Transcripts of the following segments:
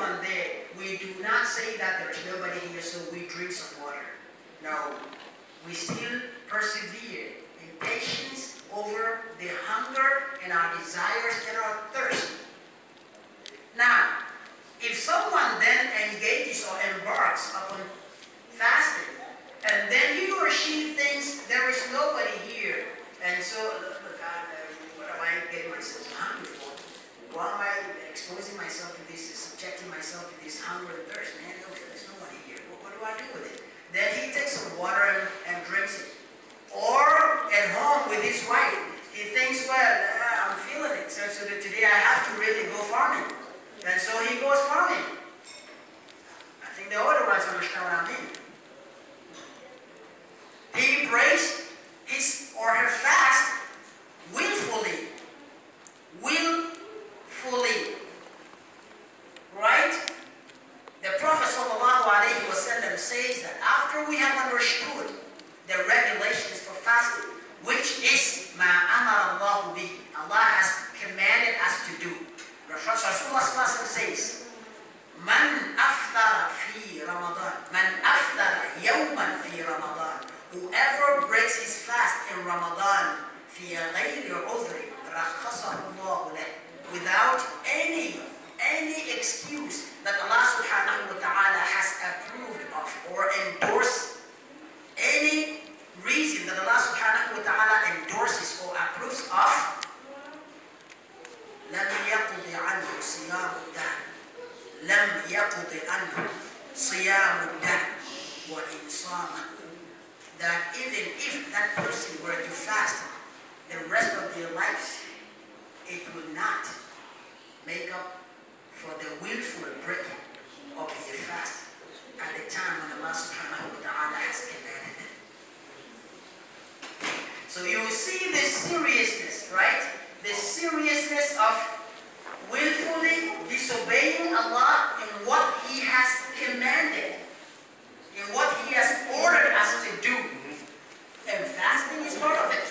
everyone there. We do not say that there's nobody here, so we drink some water. No, we still persevere in patience over the hunger and our desires and our thirst. Now, if someone then engages or embarks upon fasting, and then he or she thinks there is nobody here, and so, look, what am I getting myself hungry for? Why am I exposing myself to this, subjecting myself to this hunger and thirst? Man, look, there's nobody here. What do I do with it? Then he takes some water and drinks it. Or at home with his wife, he thinks, well, I'm feeling it, so that today I have to really go farming. And so he goes farming. I think the older ones understand what I mean. He breaks his or her fast willfully. Right? The Prophet ﷺ says that after we have understood the regulations for fasting, which is ma amara Allahu bihi, Allah has commanded us to do. Rasulullah says, Man afdara fi Ramadan, man afdara yawman fi Ramadan, whoever breaks his fast in Ramadan, fi ghayri udhri, rakhasahu Allahu lahu, without any excuse that Allah subhanahu wa ta'ala has approved of or endorsed, any reason that Allah subhanahu wa ta'ala endorses or approves of, لم يقض عنه صيام الدهر لم يقض عنه صيام الدهر وإن صام, that even if that person were to fast the rest of their lives, it would not make up for the willful breaking of their fast at the time when Allah subhanahu wa ta'ala has commanded it. So you see the seriousness, right? The seriousness of willfully disobeying Allah in what He has commanded, in what He has ordered us to do. And fasting is part of it.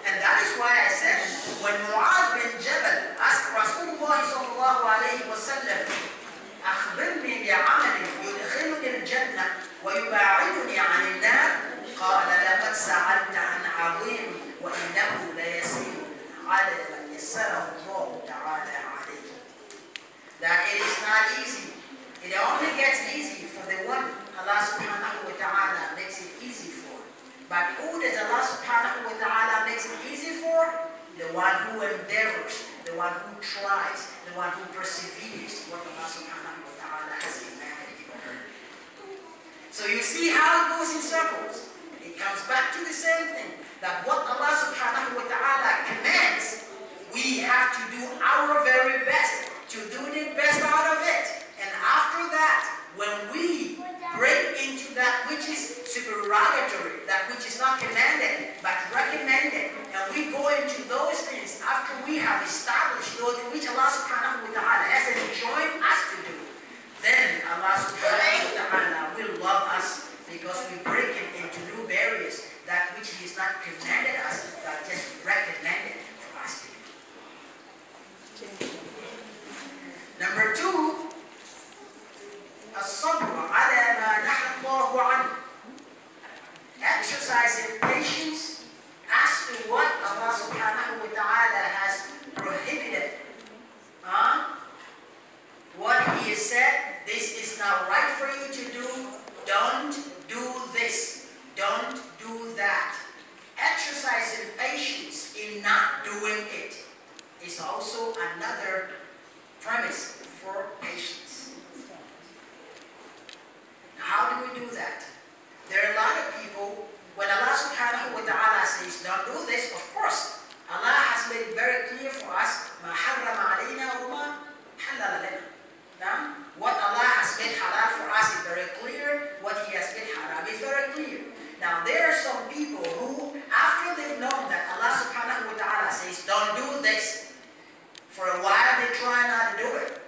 And that is why I said, when Mu'adh bin Jabal asked Rasulullah sallallahu alayhi wa sallam, أخبرني بعمل يدخلني الجنة ويباعدني عن النار, قال لقد سألت عن عظيم وإنه ليسير على من يسره الله تعالى عليه. That it is not easy. It only gets easy for the one Allah subhanahu wa ta'ala makes it easy for. But who does Allah subhanahu wa ta'ala makes it easy for? The one who endeavors, the one who tries, the one who perseveres what Allah subhanahu wa ta'ala has commanded him or her. So you see how it goes in circles. It comes back to the same thing, that what Allah subhanahu wa ta'ala commands, we have to do our very best to do the best out of it. And after that, when we break into that which is supererogatory, that which is not commanded but recommended, and we go into those things after we have established those which Allah subhanahu wa ta'ala has enjoined us to do, then Allah subhanahu wa ta'ala will love us because we break into new barriers, that which He has not commanded us but just recommended for us to do. Number two, الصبر على ما نهى الله عنه. Exercising patience as to what Allah subhanahu wa ta'ala has prohibited. What He has said, this is not right for you to do. Don't do this. Don't do that. Exercising patience in not doing it is also another premise for patience. How do we do that? There are a lot of people, when Allah subhanahu wa ta'ala says, don't do this, of course, Allah has made it very clear for us, مَا حَرَّمَ عَلَيْنَا وَمَا حَلَّلَ لَنَا. What Allah has made halal for us is very clear, what He has made haram is very clear. Now there are some people who, after they've known that Allah subhanahu wa ta'ala says, don't do this, for a while they try not to do it.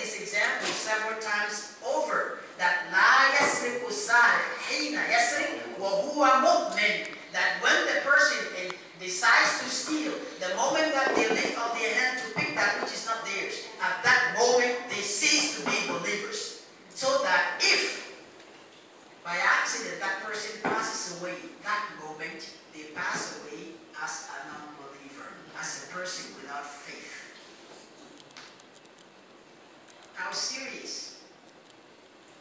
this example several times over, that لا يسرق السارق حين يسرق وهو مؤمن, that when the person decides to steal, the moment that they lift up their hand to pick that which is not theirs, at that moment they cease to be believers. So that if by accident that person passes away, that moment they pass away as a non-believer, as a person without faith. How serious?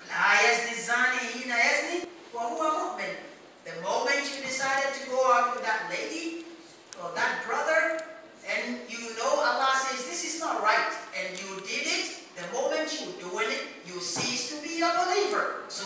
لا يزني الزاني حين يزني وهو مؤمن. The moment you decided to go out with that lady or that brother, and you know Allah says this is not right, and you did it, the moment you're doing it, you cease to be a believer. So